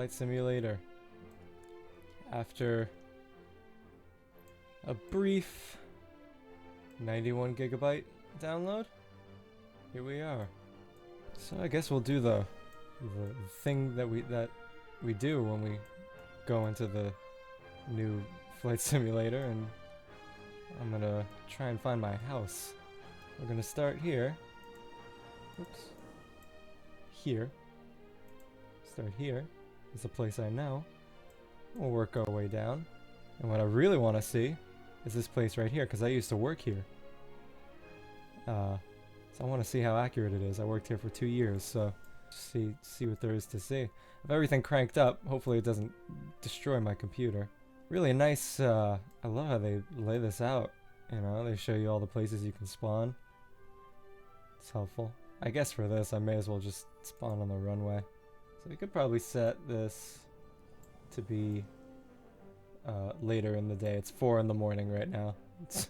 Flight Simulator. After a brief 91 gigabyte download, here we are. So I guess we'll do the thing that we do when we go into the new Flight Simulator, and I'm gonna try and find my house. We're gonna start here. Oops. Here. Start here. It's a place I know. We'll work our way down. And what I really want to see is this place right here, because I used to work here. So I want to see how accurate it is. I worked here for 2 years, so see what there is to see. If everything cranked up, hopefully it doesn't destroy my computer. Really nice, I love how they lay this out. You know, they show you all the places you can spawn. It's helpful. I guess for this, I may as well just spawn on the runway. So we could probably set this to be later in the day. It's 4 in the morning right now. It's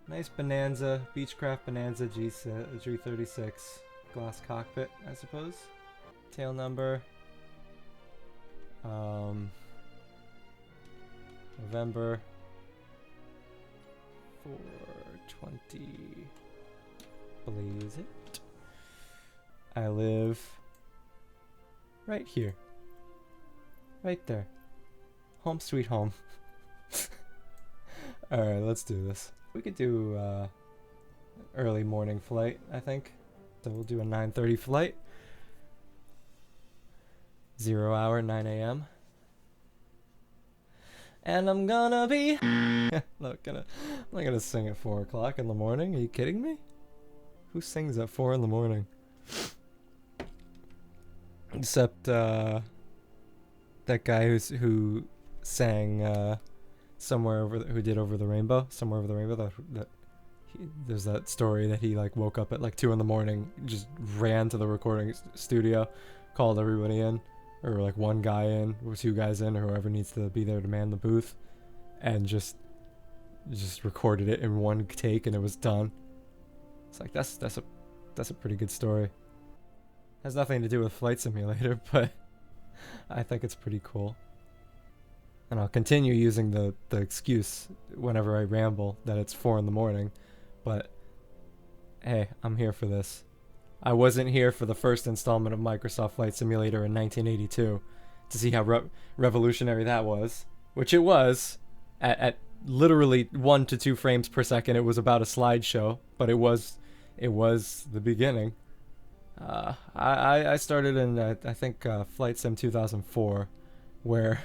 nice Bonanza, Beechcraft Bonanza G36 glass cockpit, I suppose. Tail number. November 420. Blaze it. I live right here. Right there. Home sweet home. Alright, let's do this. We could do early morning flight, I think. So we'll do a 9:30 flight. 0 hour, 9 a.m. And I'm gonna be I'm not gonna sing at 4 o'clock in the morning. Are you kidding me? Who sings at 4 in the morning? Except that guy who sang somewhere over who did Over the Rainbow, somewhere over the rainbow. There's that story that he like woke up at like 2 in the morning, just ran to the recording studio, called everybody in, or like one guy in, or 2 guys in, or whoever needs to be there to man the booth, and just recorded it in one take, and it was done. It's like that's a pretty good story. Has nothing to do with Flight Simulator, but I think it's pretty cool. And I'll continue using the excuse whenever I ramble that it's 4 in the morning, but hey, I'm here for this. I wasn't here for the first installment of Microsoft Flight Simulator in 1982 to see how revolutionary that was, which it was. At literally 1 to 2 frames per second, it was about a slideshow, but it was the beginning. I started in I think Flight Sim 2004, where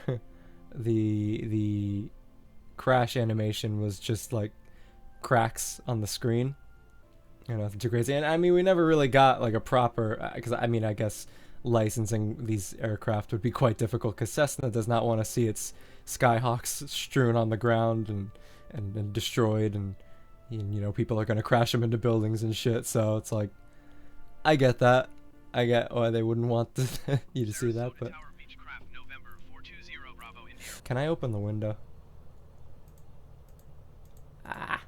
the crash animation was just like cracks on the screen. You know, nothing too crazy. And I mean, we never really got like a proper, because I mean, I guess licensing these aircraft would be quite difficult, because Cessna does not want to see its Skyhawks strewn on the ground and destroyed, and you know, people are going to crash them into buildings and shit. So it's like, I get that. I get why they wouldn't want you to see that, but can I open the window? Ah.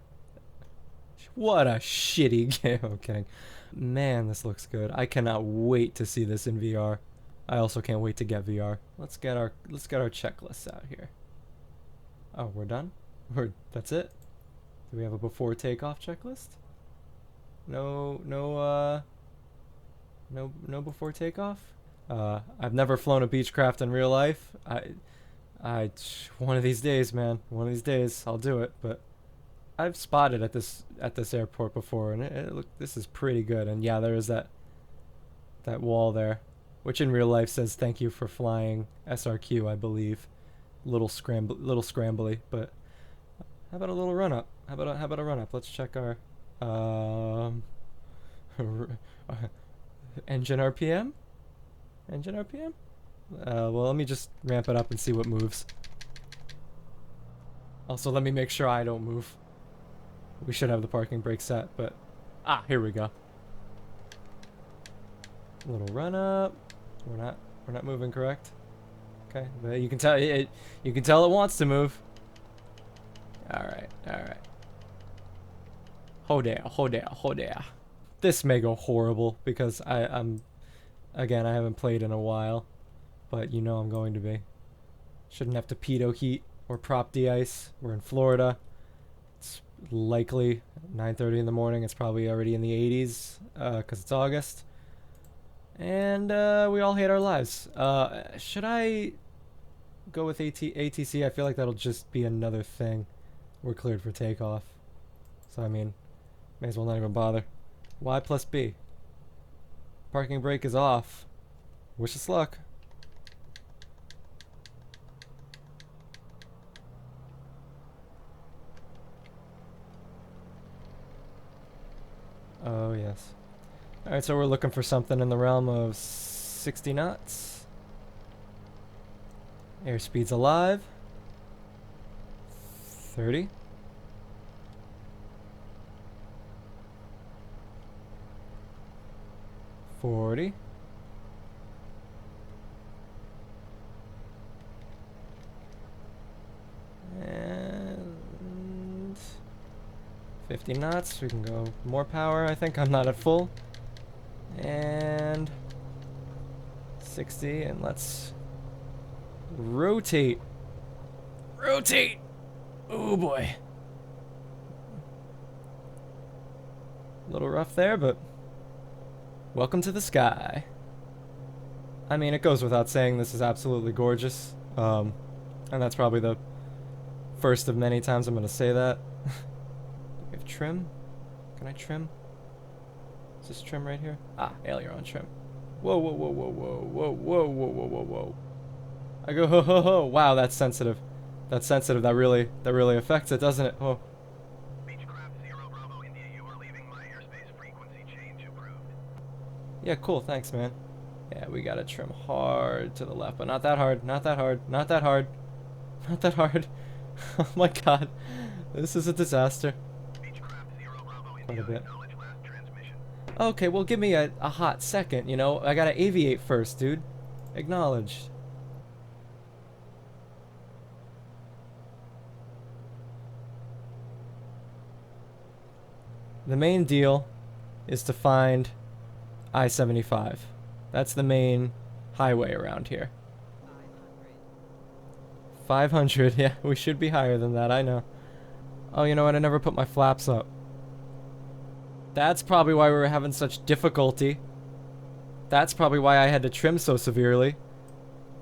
What a shitty game. I'm kidding. Man, this looks good. I cannot wait to see this in VR. I also can't wait to get VR. Let's get our checklists out here. Oh, we're done? That's it? Do we have a before takeoff checklist? No before takeoff? I've never flown a Beechcraft in real life. One of these days, man. One of these days, I'll do it. But I've spotted at this airport before, and this is pretty good. And yeah, there is that wall there, which in real life says "Thank you for flying SRQ," I believe. Little scrambly, but how about a little run up? How about a run up? Let's check our engine RPM. Engine RPM? Well, let me just ramp it up and see what moves. Also, let me make sure I don't move. We should have the parking brake set, but here we go. A little run up. We're not moving correct. Okay, but you can tell it wants to move. All right. Hold there. This may go horrible because I haven't played in a while. but you know I'm going to be. Shouldn't have to pedo heat or prop de-ice. We're in Florida. It's likely 9:30 in the morning. It's probably already in the 80s because it's August. And we all hate our lives. Should I go with ATC? I feel like that'll just be another thing. We're cleared for takeoff. So, I mean, may as well not even bother. Y plus B. Parking brake is off. Wish us luck. Oh, yes. Alright, so we're looking for something in the realm of 60 knots. Airspeed's alive. 30. 40. And 50 knots. We can go more power, I think. I'm not at full. And 60, and let's rotate. Rotate! Oh boy. A little rough there, but welcome to the sky. I mean, it goes without saying this is absolutely gorgeous. And that's probably the first of many times I'm going to say that. We have trim. Can I trim? Is this trim right here? Ah, aileron trim. Whoa, whoa, whoa, whoa, whoa, whoa, whoa, whoa, whoa, whoa, whoa. I go ho ho ho. Wow, that's sensitive. That's sensitive. That really affects it, doesn't it? Oh. Beechcraft 0 Bravo India, you are leaving my airspace. Frequency change approved. Yeah, cool. Thanks, man. Yeah, we gotta trim hard to the left, but not that hard. Not that hard. Not that hard. Not that hard. Oh my god. This is a disaster. Beechcraft 0 Bravo Quite a India, bit. acknowledge last transmission. Okay, well, give me a hot second, you know? I gotta aviate first, dude. Acknowledged. The main deal is to find I-75. That's the main highway around here. 500, yeah, we should be higher than that, I know. Oh, you know what, I never put my flaps up. That's probably why we were having such difficulty. That's probably why I had to trim so severely.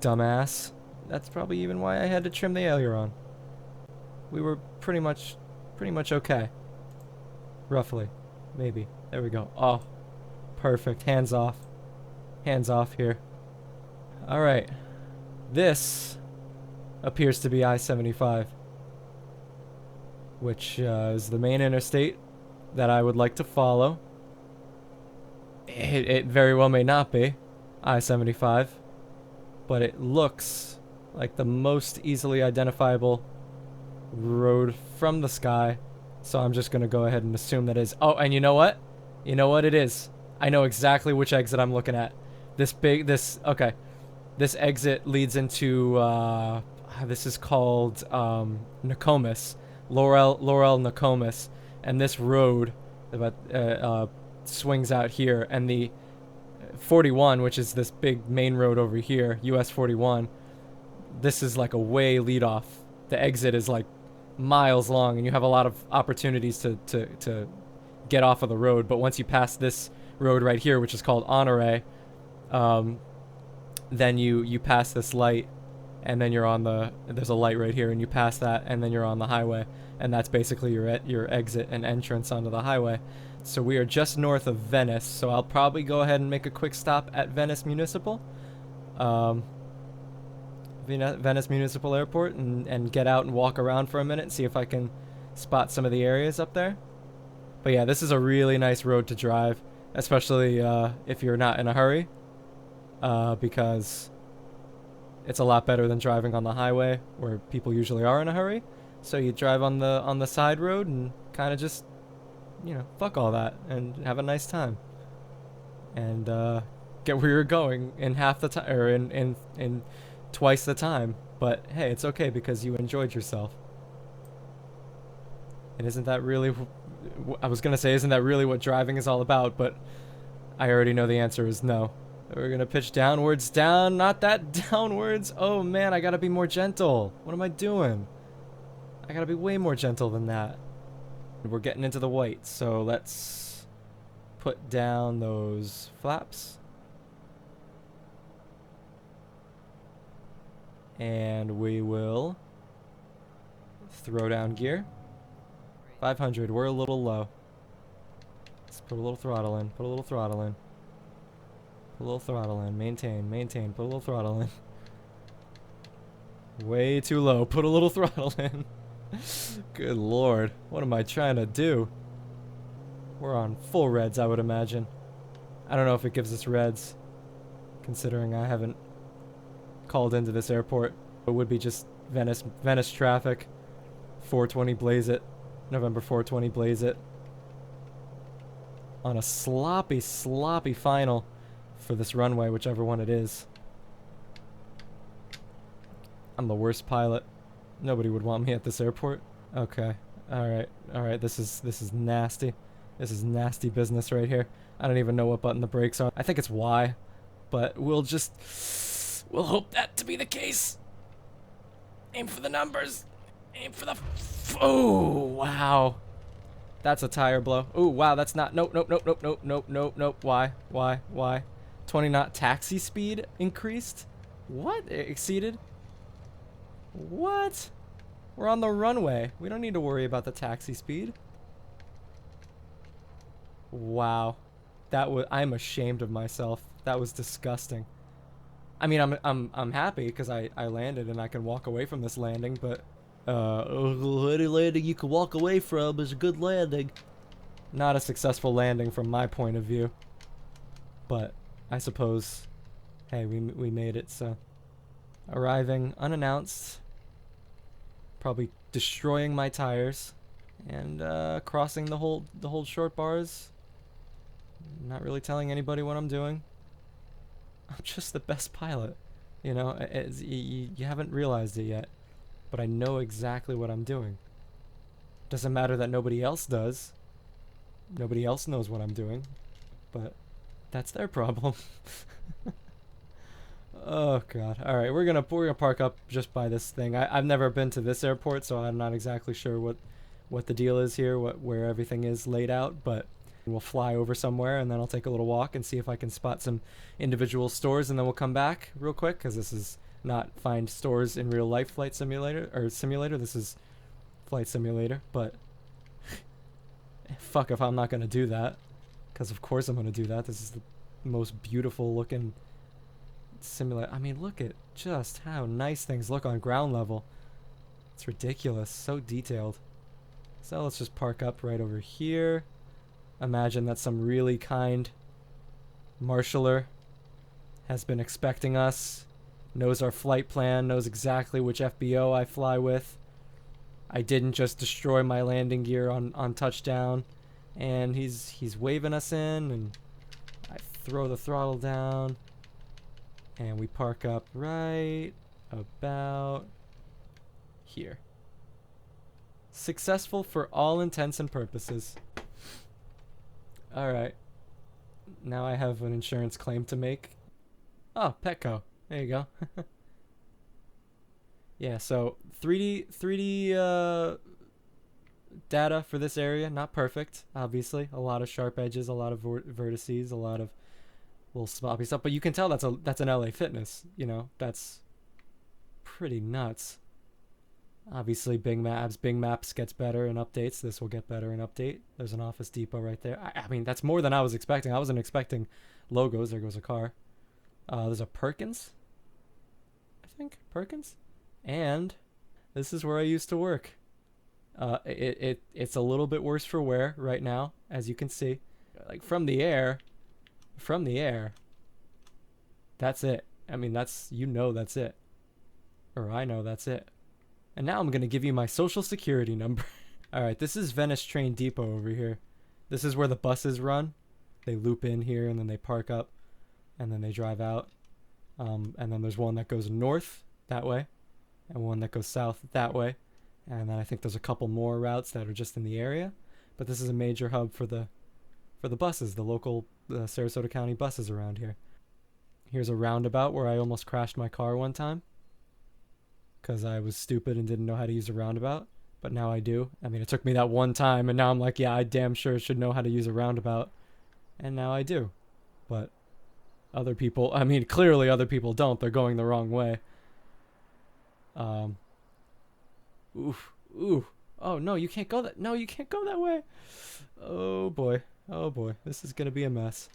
Dumbass. That's probably even why I had to trim the aileron. We were pretty much okay. Roughly. Maybe. There we go. Oh. Perfect. Hands off. Hands off here. Alright. This appears to be I-75. Which is the main interstate that I would like to follow. It very well may not be I-75. But it looks like the most easily identifiable road from the sky. So I'm just going to go ahead and assume that is. Oh, and you know what? You know what it is? I know exactly which exit I'm looking at. Okay. This exit leads into, this is called, Nokomis. Laurel Nokomis. And this road, swings out here. And the 41, which is this big main road over here, US 41, this is like a way lead off. The exit is like miles long, and you have a lot of opportunities to get off of the road. But once you pass this road right here, which is called Honore, then you pass this light, and then you're on there's a light right here, and you pass that, and then you're on the highway, and that's basically your exit and entrance onto the highway. So we are just north of Venice, so I'll probably go ahead and make a quick stop at Venice Municipal. Venice Municipal Airport, and get out and walk around for a minute and see if I can spot some of the areas up there. But yeah, this is a really nice road to drive, especially if you're not in a hurry, because it's a lot better than driving on the highway where people usually are in a hurry. So you drive on the side road and kind of just, you know, fuck all that and have a nice time and get where you're going in half the time, or in twice the time. But hey, it's okay because you enjoyed yourself. And isn't that really, I was gonna say, isn't that really what driving is all about? But I already know the answer is no. We're gonna pitch downwards, down, not that downwards. Oh man, I gotta be more gentle. What am I doing? I gotta be way more gentle than that. We're getting into the white, so let's put down those flaps. And we will throw down gear. 500, we're a little low. Let's put a little throttle in, put a little throttle in. Put a little throttle in, maintain, maintain, put a little throttle in. Way too low, put a little throttle in. Good lord, what am I trying to do? We're on full reds, I would imagine. I don't know if it gives us reds, considering I haven't called into this airport. It would be just Venice traffic. 420 blaze it. November 420 blaze it. On a sloppy final for this runway, whichever one it is. I'm the worst pilot. Nobody would want me at this airport. Okay. Alright, this is nasty. This is nasty business right here. I don't even know what button the brakes are. I think it's Y. But we'll hope that to be the case. Aim for the numbers. Aim for the oh, wow. That's a tire blow. Oh, wow, that's not nope. Why? 20 knot taxi speed increased? What? It exceeded? What? We're on the runway. We don't need to worry about the taxi speed. Wow. I'm ashamed of myself. That was disgusting. I mean, I'm happy because I landed and I can walk away from this landing, but any landing you can walk away from is a good landing. Not a successful landing from my point of view. But I suppose, hey, we made it, so. Arriving unannounced. Probably destroying my tires. And crossing the whole short bars. Not really telling anybody what I'm doing. I'm just the best pilot. You know, you haven't realized it yet. But I know exactly what I'm doing. Doesn't matter that nobody else does. Nobody else knows what I'm doing. But that's their problem. Oh god. Alright, we're gonna park up just by this thing. I've never been to this airport, so I'm not exactly sure what the deal is here, where everything is laid out, but we'll fly over somewhere and then I'll take a little walk and see if I can spot some individual stores, and then we'll come back real quick, because this is not find stores in real life flight simulator, this is flight simulator, but fuck if I'm not gonna do that, because of course I'm gonna do that. This is the most beautiful looking simulator. I mean, look at just how nice things look on ground level. It's ridiculous, so detailed. So let's just park up right over here. Imagine that some really kind marshaller has been expecting us, knows our flight plan, knows exactly which FBO I fly with. I didn't just destroy my landing gear on touchdown, and he's waving us in, and I throw the throttle down, and we park up right about here. Successful for all intents and purposes. Alright. Now I have an insurance claim to make. Oh, Petco. There you go. Yeah, so 3D data for this area, not perfect, obviously. A lot of sharp edges, a lot of vertices, a lot of little sloppy stuff, but you can tell that's an LA Fitness, you know. That's pretty nuts. Obviously, Bing Maps gets better in updates. This will get better in update. There's an Office Depot right there. I mean, that's more than I was expecting. I wasn't expecting logos. There goes a car. There's a Perkins. I think Perkins. And this is where I used to work. It's a little bit worse for wear right now, as you can see. Like from the air, that's it. I mean, that's it. Or I know that's it. And now I'm going to give you my social security number. Alright, this is Venice Train Depot over here. This is where the buses run. They loop in here and then they park up and then they drive out. And then there's one that goes north that way and one that goes south that way. And then I think there's a couple more routes that are just in the area. But this is a major hub for the buses, the local Sarasota County buses around here. Here's a roundabout where I almost crashed my car one time. Because I was stupid and didn't know how to use a roundabout. But now I do. I mean, it took me that one time, and now I'm like, yeah, I damn sure should know how to use a roundabout. And now I do. But other people, I mean, clearly other people don't. They're going the wrong way. Oof. Ooh. Oh, no, you can't go that. No, you can't go that way. Oh, boy. Oh, boy. This is going to be a mess.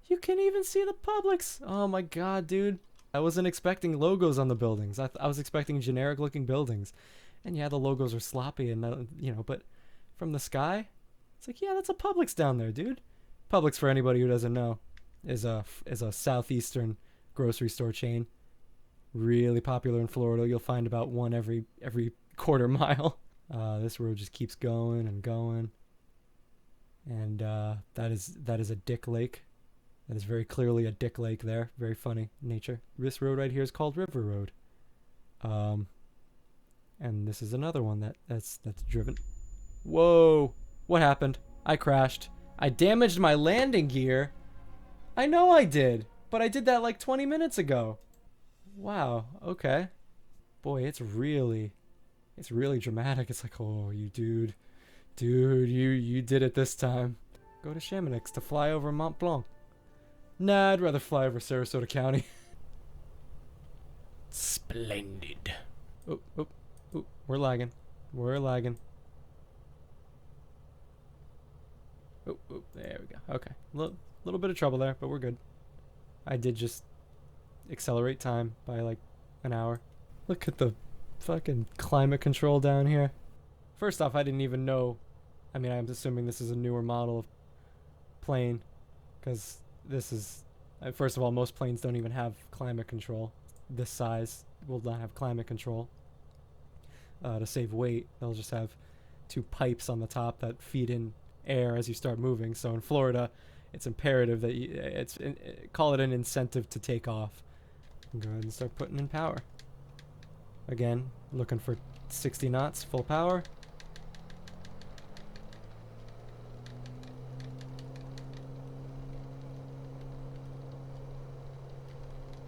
You can even see the Publix. Oh, my God, dude. I wasn't expecting logos on the buildings. I was expecting generic-looking buildings. And, yeah, the logos are sloppy and, you know, but from the sky, it's like, yeah, that's a Publix down there, dude. Publix, for anybody who doesn't know, is a southeastern grocery store chain. Really popular in Florida. You'll find about one every quarter mile. This road just keeps going and going. And that is a dick lake. That is very clearly a dick lake there. Very funny nature. This road right here is called River Road. And this is another one that's driven. Whoa! What happened? I crashed. I damaged my landing gear. I know I did, but I did that like 20 minutes ago. Wow. Okay. Boy, it's really dramatic. It's like, oh, you dude, you did it this time. Go to Chamonix to fly over Mont Blanc. Nah, I'd rather fly over Sarasota County. Splendid. Oh, we're lagging. We're lagging. Oh, there we go. Okay. Little bit of trouble there, but we're good. I did just accelerate time by like an hour. Look at the fucking climate control down here. First off, I didn't even know. I mean, I'm assuming this is a newer model of plane, because this is, first of all, most planes don't even have climate control. This size will not have climate control. To save weight, they'll just have two pipes on the top that feed in air as you start moving. So in Florida, it's imperative that call it an incentive to take off. Go ahead and start putting in power. Again, looking for 60 knots, full power.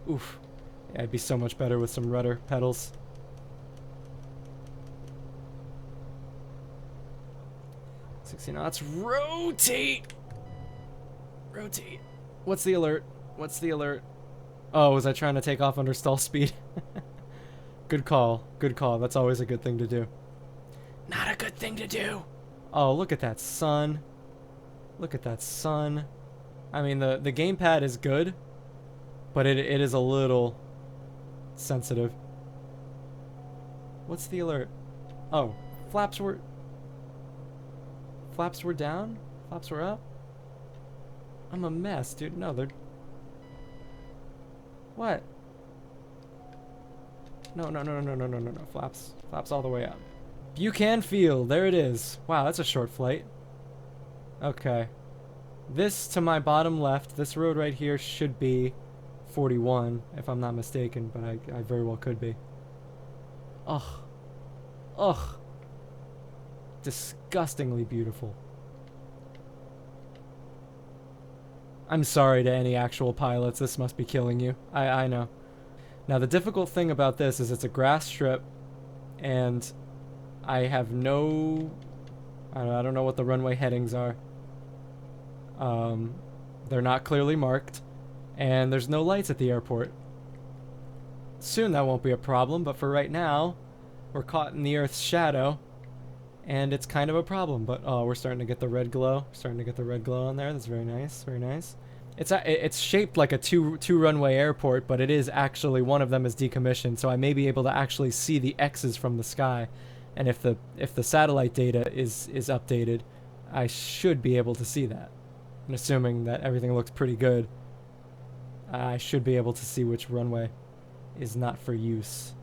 Oof. Yeah, it'd be so much better with some rudder pedals. Knots. Rotate! Rotate. What's the alert? What's the alert? Oh, was I trying to take off under stall speed? Good call. Good call. That's always a good thing to do. Not a good thing to do! Oh, look at that sun. Look at that sun. I mean, the gamepad is good, but it is a little sensitive. What's the alert? Oh, flaps were down? Flaps were up? I'm a mess, dude. No, they're... What? No. Flaps all the way up. Buchan Field. There it is. Wow, that's a short flight. Okay. This, to my bottom left, this road right here should be 41, if I'm not mistaken, but I very well could be. Ugh. Disgustingly beautiful. I'm sorry to any actual pilots. This must be killing you. I know. Now, the difficult thing about this is it's a grass strip, and I have no... I don't know what the runway headings are. They're not clearly marked, and there's no lights at the airport. Soon that won't be a problem, but for right now, we're caught in the Earth's shadow, and it's kind of a problem. But oh, we're starting to get the red glow. Starting to get the red glow on there. That's very nice. Very nice. It's shaped like a two runway airport, but it is actually, one of them is decommissioned, so I may be able to actually see the X's from the sky. And if the satellite data is updated, I should be able to see that. And assuming that everything looks pretty good, I should be able to see which runway is not for use.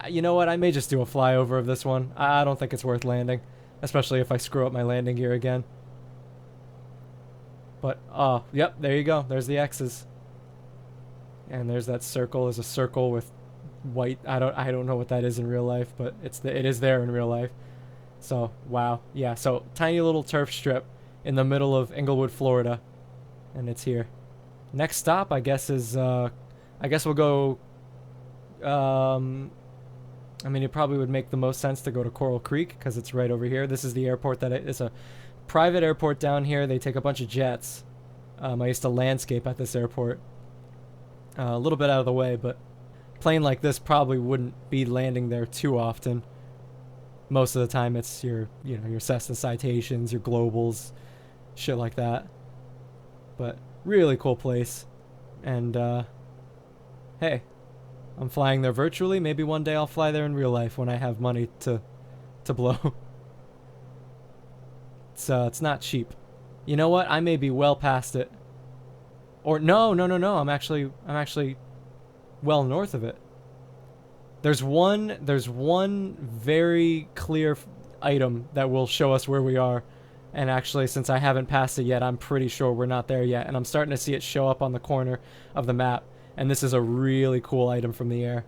You know what? I may just do a flyover of this one. I don't think it's worth landing, especially if I screw up my landing gear again. But, oh, yep, there you go. There's the X's. And there's that circle. There's a circle with white. I don't know what that is in real life, but it is there in real life. So, wow. Yeah, so tiny little turf strip in the middle of Englewood, Florida. And it's here. Next stop, I guess, is I guess we'll go. I mean, it probably would make the most sense to go to Coral Creek because it's right over here. This is the airport it's a private airport down here. They take a bunch of jets. I used to landscape at this airport. A little bit out of the way, but plane like this probably wouldn't be landing there too often. Most of the time, it's your Cessna Citations, your Globals, shit like that. But really cool place, and hey, I'm flying there virtually. Maybe one day I'll fly there in real life when I have money to blow. It's not cheap. You know what? I may be well past it. Or no. I'm actually well north of it. There's one very clear item that will show us where we are. And actually, since I haven't passed it yet, I'm pretty sure we're not there yet. And I'm starting to see it show up on the corner of the map. And this is a really cool item from the air.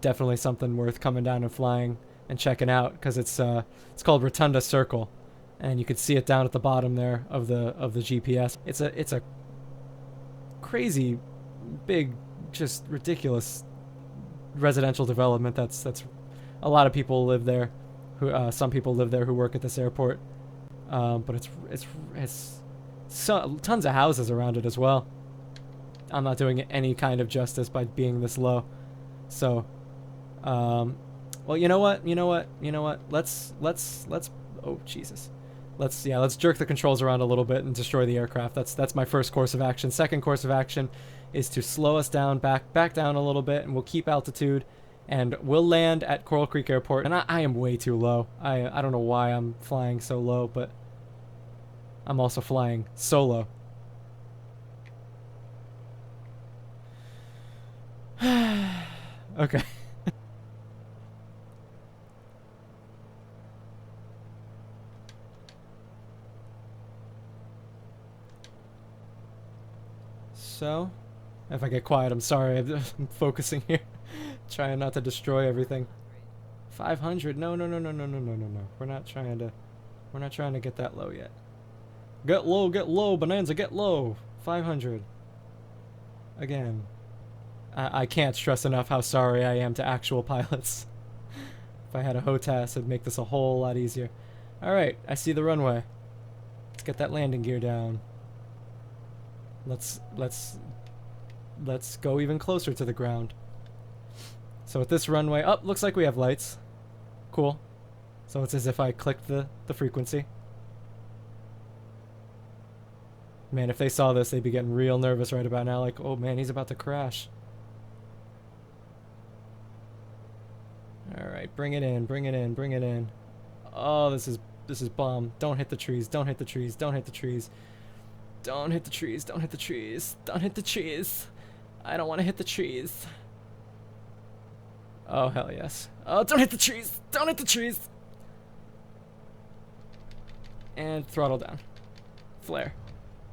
Definitely something worth coming down and flying and checking out, because it's called Rotunda Circle, and you can see it down at the bottom there of the GPS. It's a crazy, big, just ridiculous residential development. That's a lot of people live there. Some people live there who work at this airport, but it's tons of houses around it as well. I'm not doing it any kind of justice by being this low. So, well, you know what? Let's oh Jesus. Let's jerk the controls around a little bit and destroy the aircraft. That's my first course of action. Second course of action is to slow us down, back down a little bit, and we'll keep altitude, and we'll land at Coral Creek Airport. And I am way too low. I don't know why I'm flying so low, but I'm also flying solo. Okay. So, if I get quiet, I'm sorry. I'm focusing here, trying not to destroy everything. 500? No. We're not trying to get that low yet. Get low, Bonanza, get low. 500. Again. I can't stress enough how sorry I am to actual pilots. If I had a HOTAS, it'd make this a whole lot easier. Alright, I see the runway. Let's get that landing gear down. Let's go even closer to the ground. So at this runway, looks like we have lights. Cool. So it's as if I clicked the frequency. Man, if they saw this, they'd be getting real nervous right about now. Like, oh man, he's about to crash. Alright, bring it in. Oh, this is bomb. Don't hit the trees. Don't hit the trees. I don't want to hit the trees. Oh, hell yes. Oh, don't hit the trees. And throttle down. Flare.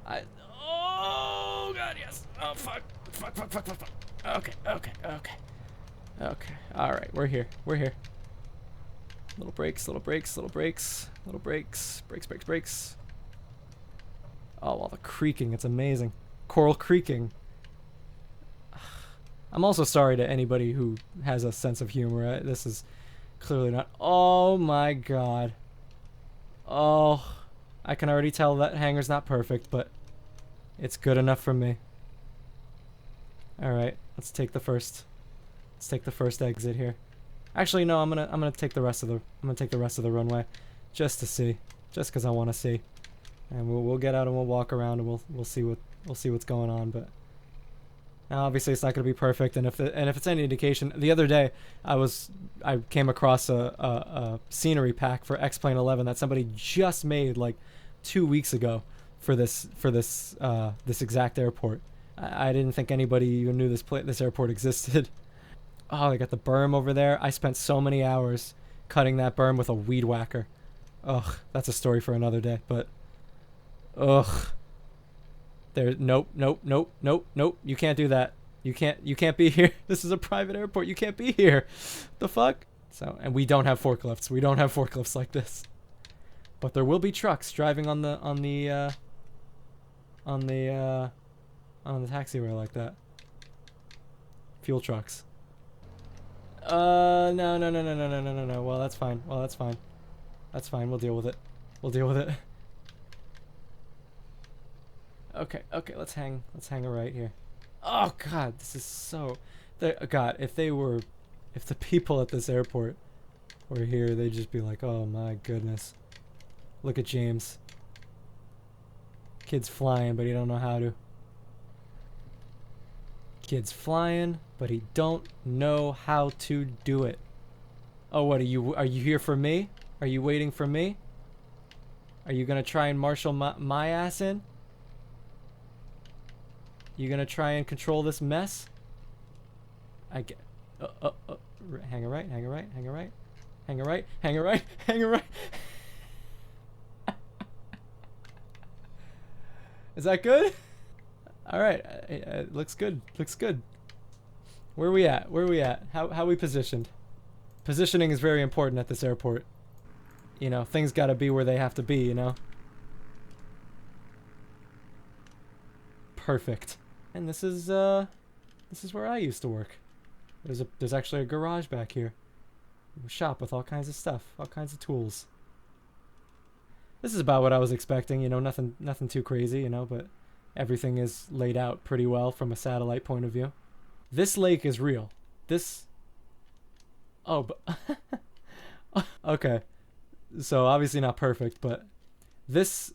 Oh, God, yes. Oh, fuck. Okay. Alright, we're here. Little brakes. Brakes. Oh, all the creaking. It's amazing. Coral creaking. I'm also sorry to anybody who has a sense of humor. This is clearly not. Oh my God. Oh, I can already tell that hangar's not perfect, but it's good enough for me. Alright, let's take the first exit here. Actually, no, I'm gonna take the rest of the runway, just to see, just because I want to see, and we'll get out and we'll walk around and we'll see what's going on. But now, obviously, it's not gonna be perfect. And if it's any indication, the other day I came across a scenery pack for X-Plane 11 that somebody just made like 2 weeks ago for this exact airport. I didn't think anybody even knew this airport existed. Oh, they got the berm over there. I spent so many hours cutting that berm with a weed whacker. Ugh, that's a story for another day, but ugh. Nope. You can't do that. You can't be here. This is a private airport. You can't be here. The fuck? So, and we don't have forklifts. We don't have forklifts like this. But there will be trucks driving on the on the taxiway like that. Fuel trucks. No, no, no, no, no, no, no, no, no. Well, that's fine. Well, that's fine. That's fine. We'll deal with it. We'll deal with it. Okay, okay. Let's hang a right here. Oh God, this is so. God, if the people at this airport were here, they'd just be like, oh my goodness. Look at James. Kid's flying, but he don't know how to. Kid's flying, but he don't know how to do it. Oh, what are you here for me? Are you waiting for me? Are you gonna try and marshal my ass in? You gonna try and control this mess? I get. Hang a right, hang a right, hang a right, hang a right, hang a right, hang a right. Is that good? All right, looks good. Looks good. Where are we at? Where are we at? How we positioned? Positioning is very important at this airport. You know, things gotta be where they have to be. You know. Perfect. And this is where I used to work. There's actually a garage back here. A shop with all kinds of stuff, all kinds of tools. This is about what I was expecting, you know, nothing too crazy, you know, but everything is laid out pretty well from a satellite point of view. This lake is real. This Oh, but okay. So obviously not perfect, but this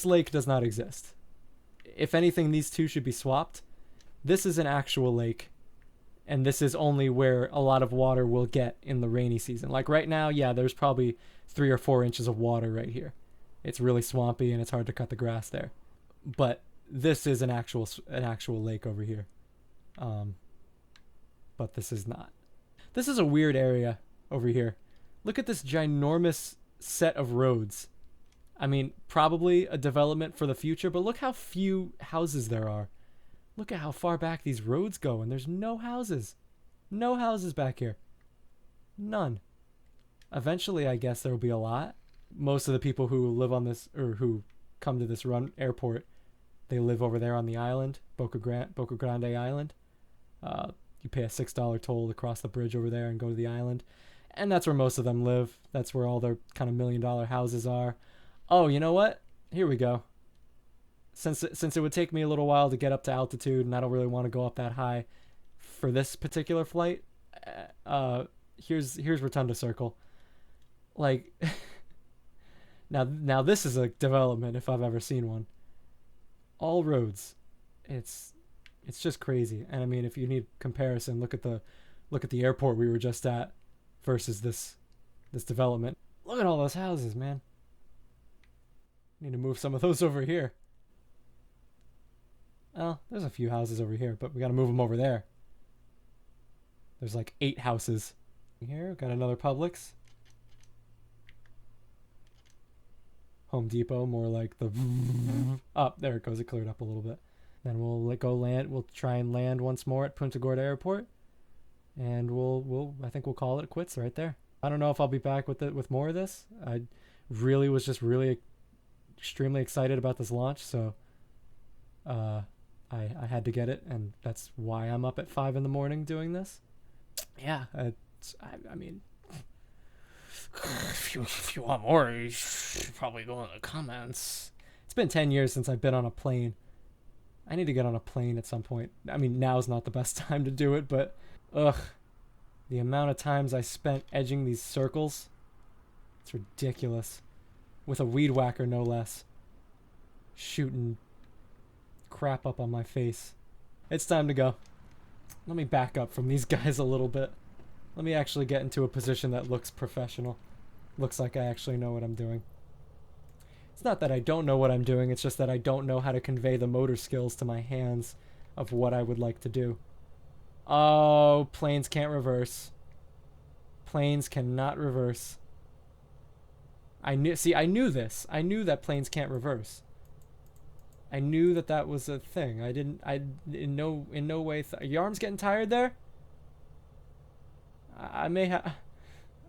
lake does not exist. If anything, these two should be swapped. This is an actual lake, and this is only where a lot of water will get in the rainy season. Like right now, yeah, there's probably 3 or 4 inches of water right here. It's really swampy and it's hard to cut the grass there. But this is an actual lake over here. But this is not. This is a weird area over here. Look at this ginormous set of roads. I mean, probably a development for the future, but look how few houses there are. Look at how far back these roads go, and there's no houses. No houses back here. None. Eventually, I guess there will be a lot. Most of the people who live on this, or who come to this airport, they live over there on the island, Boca Grande Island. You pay a $6 toll to cross the bridge over there and go to the island. And that's where most of them live. That's where all their kind of $1 million houses are. Oh, you know what? Here we go. Since it would take me a little while to get up to altitude, and I don't really want to go up that high for this particular flight, here's Rotunda Circle. Like, now this is a development if I've ever seen one. All roads, it's just crazy. And I mean, if you need comparison, look at the airport we were just at versus this development. Look at all those houses, man. Need to move some of those over here. Well, there's a few houses over here, but we gotta move them over there. There's like 8 houses. Here, got another Publix. Home Depot, more like the... Oh, there it goes. It cleared up a little bit. Then we'll land. We'll try and land once more at Punta Gorda Airport. And I think we'll call it quits right there. I don't know if I'll be back with more of this. I really was just really extremely excited about this launch, so I had to get it, and that's why I'm up at 5 in the morning doing this. Yeah, I mean, if you want more, you should probably go in the comments. It's been 10 years since I've been on a plane. I need to get on a plane at some point. I mean, now's not the best time to do it, but the amount of times I spent edging these circles, it's ridiculous. With a weed whacker, no less. Shooting crap up on my face. It's time to go. Let me back up from these guys a little bit. Let me actually get into a position that looks professional. Looks like I actually know what I'm doing. It's not that I don't know what I'm doing, it's just that I don't know how to convey the motor skills to my hands of what I would like to do. Oh, planes can't reverse. Planes cannot reverse. I knew this. I knew that planes can't reverse. I knew that was a thing. In no way. Your arm's getting tired there? I may have.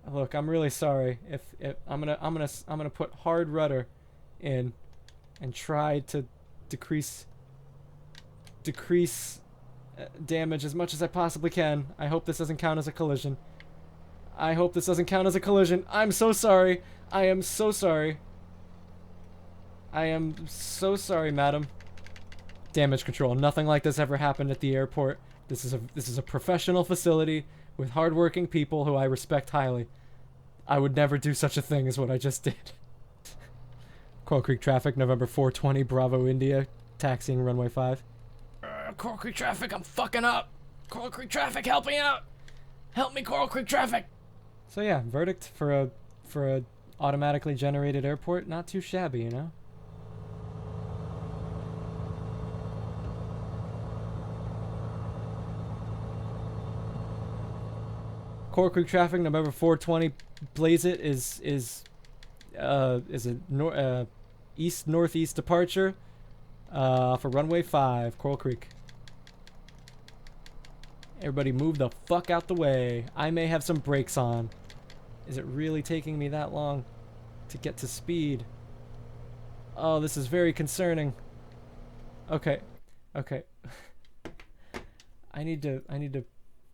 Look, I'm really sorry. If I'm gonna put hard rudder in, and try to decrease damage as much as I possibly can. I hope this doesn't count as a collision. I hope this doesn't count as a collision. I'm so sorry. I am so sorry. I am so sorry, madam. Damage control. Nothing like this ever happened at the airport. This is a professional facility with hardworking people who I respect highly. I would never do such a thing as what I just did. Coral Creek traffic, November 420, Bravo, India, taxiing runway 5. Coral Creek traffic, I'm fucking up. Coral Creek traffic, help me out. Help me, Coral Creek traffic. So yeah, verdict for a automatically generated airport, not too shabby, you know. Coral Creek traffic, November 420, Blaze It is a east-northeast departure for runway 5, Coral Creek. Everybody move the fuck out the way. I may have some brakes on. Is it really taking me that long to get to speed? Oh, this is very concerning. Okay. Okay. I need to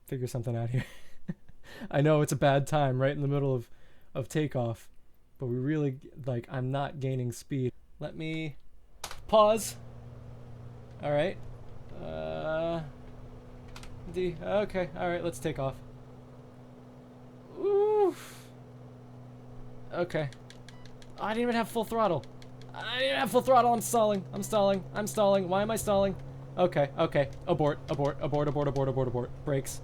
figure something out here. I know it's a bad time right in the middle of takeoff, but we really, like, I'm not gaining speed. Let me pause. All right. D. Okay. All right. Let's take off. Oof. Okay. Oh, I didn't even have full throttle. I didn't have full throttle. I'm stalling. I'm stalling. I'm stalling. Why am I stalling? Okay. Okay. Abort. Abort. Abort. Abort. Abort. Abort. Abort. Brakes.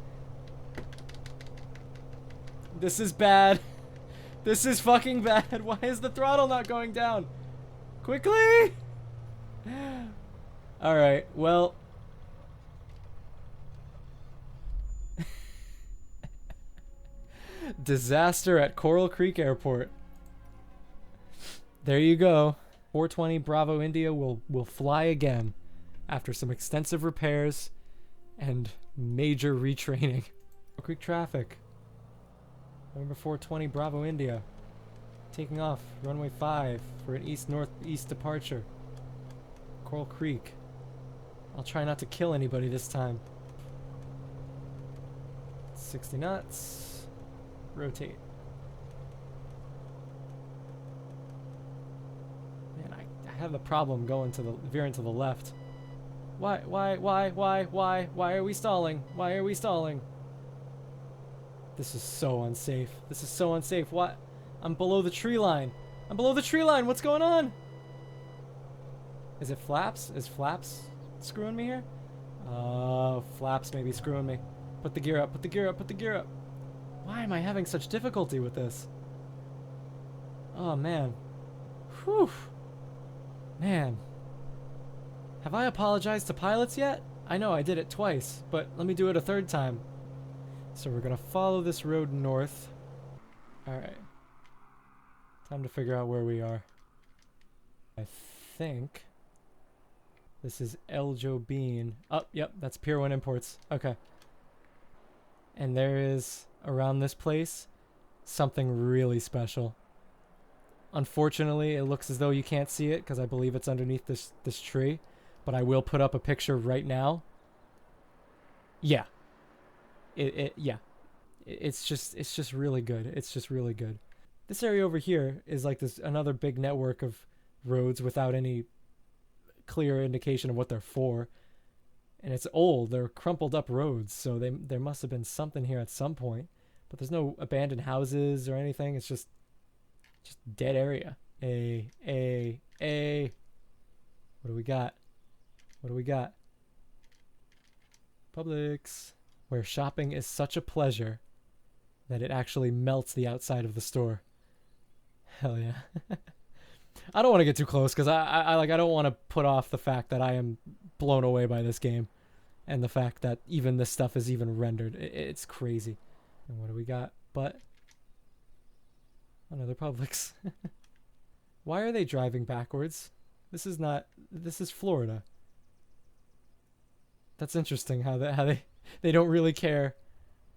This is bad. This is fucking bad. Why is the throttle not going down? Quickly! Alright, well. Disaster at Coral Creek Airport. There you go. 420 Bravo India will fly again after some extensive repairs and major retraining. Coral Creek traffic. November 420 Bravo India. Taking off runway 5 for an east-northeast departure. Coral Creek. I'll try not to kill anybody this time. 60 knots. Rotate. Man, I have a problem going to the veering to the left. Why are we stalling? Why are we stalling? This is so unsafe. This is so unsafe. What? I'm below the tree line. I'm below the tree line. What's going on? Is it flaps? Is flaps screwing me here? Oh, flaps may be screwing me. Put the gear up. Put the gear up. Put the gear up. Why am I having such difficulty with this? Oh, man. Whew. Man. Have I apologized to pilots yet? I know I did it twice, but let me do it a third time. So we're gonna follow this road north. Alright. Time to figure out where we are. I think this is El Jobeen. Oh, yep, that's Pier 1 Imports. Okay. And there is, around this place, something really special. Unfortunately, it looks as though you can't see it because I believe it's underneath this tree. But I will put up a picture right now. Yeah. Yeah. It's just really good. It's just really good. This area over here is like this another big network of roads without any clear indication of what they're for. And it's old. They're crumpled up roads, so there must have been something here at some point. But there's no abandoned houses or anything. It's just dead area. What do we got? What do we got? Publix. Where shopping is such a pleasure that it actually melts the outside of the store. Hell yeah. I don't want to get too close because I don't want to put off the fact that I am blown away by this game and the fact that even this stuff is even rendered. It's crazy. And what do we got? But another Publix. Why are they driving backwards? This is Florida. That's interesting how they don't really care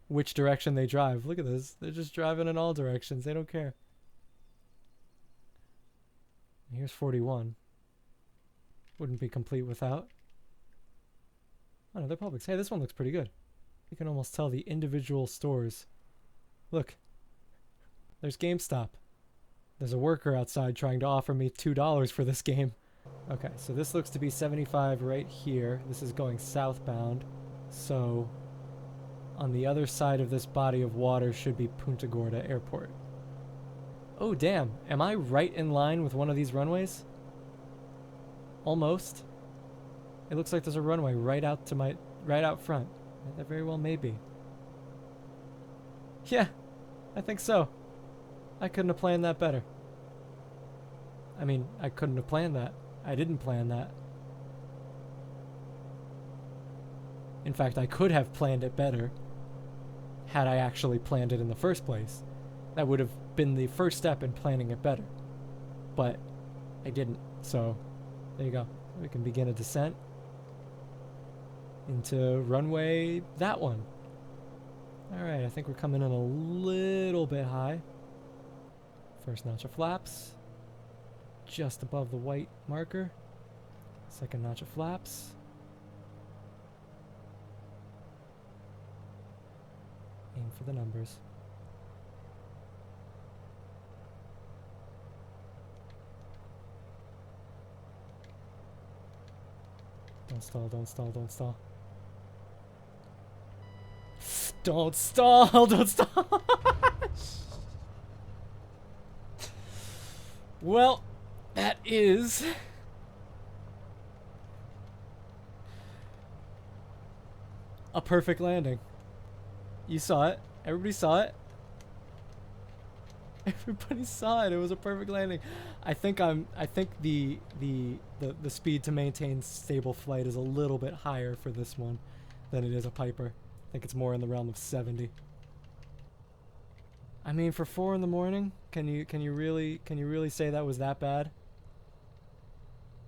which direction they drive. Look at this. They're just driving in all directions. They don't care. Here's 41. Wouldn't be complete without. Oh no, they're Publix. Hey, this one looks pretty good. You can almost tell the individual stores. Look. There's GameStop. There's a worker outside trying to offer me $2 for this game. Okay, so this looks to be 75 right here. This is going southbound. So, on the other side of this body of water should be Punta Gorda Airport. Oh, damn. Am I right in line with one of these runways? Almost. It looks like there's a runway right out front. That very well may be. Yeah, I think so. I couldn't have planned that better. I mean, I couldn't have planned that. I didn't plan that. In fact, I could have planned it better had I actually planned it in the first place. That would have been the first step in planning it better. But I didn't, so there you go. We can begin a descent into runway that one. Alright, I think we're coming in a little bit high. First notch of flaps. Just above the white marker. Second notch of flaps. Aim for the numbers. Don't stall, don't stall, don't stall. Don't stall, don't stall! Well, that is a perfect landing. You saw it. Everybody saw it. Everybody saw it. It was a perfect landing. I think the speed to maintain stable flight is a little bit higher for this one than it is a Piper. I think it's more in the realm of 70. I mean, for 4 in the morning, can you really say that was that bad?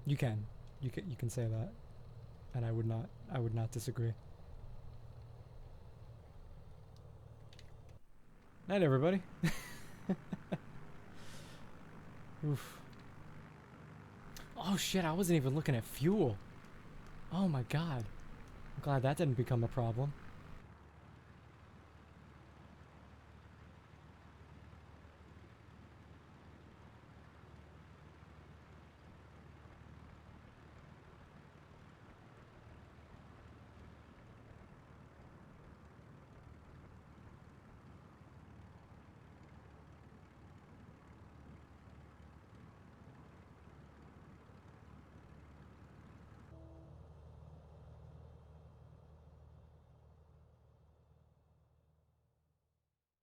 You can say that, and I would not disagree. Night, everybody. Oof. Oh shit! I wasn't even looking at fuel. Oh my god. I'm glad that didn't become a problem.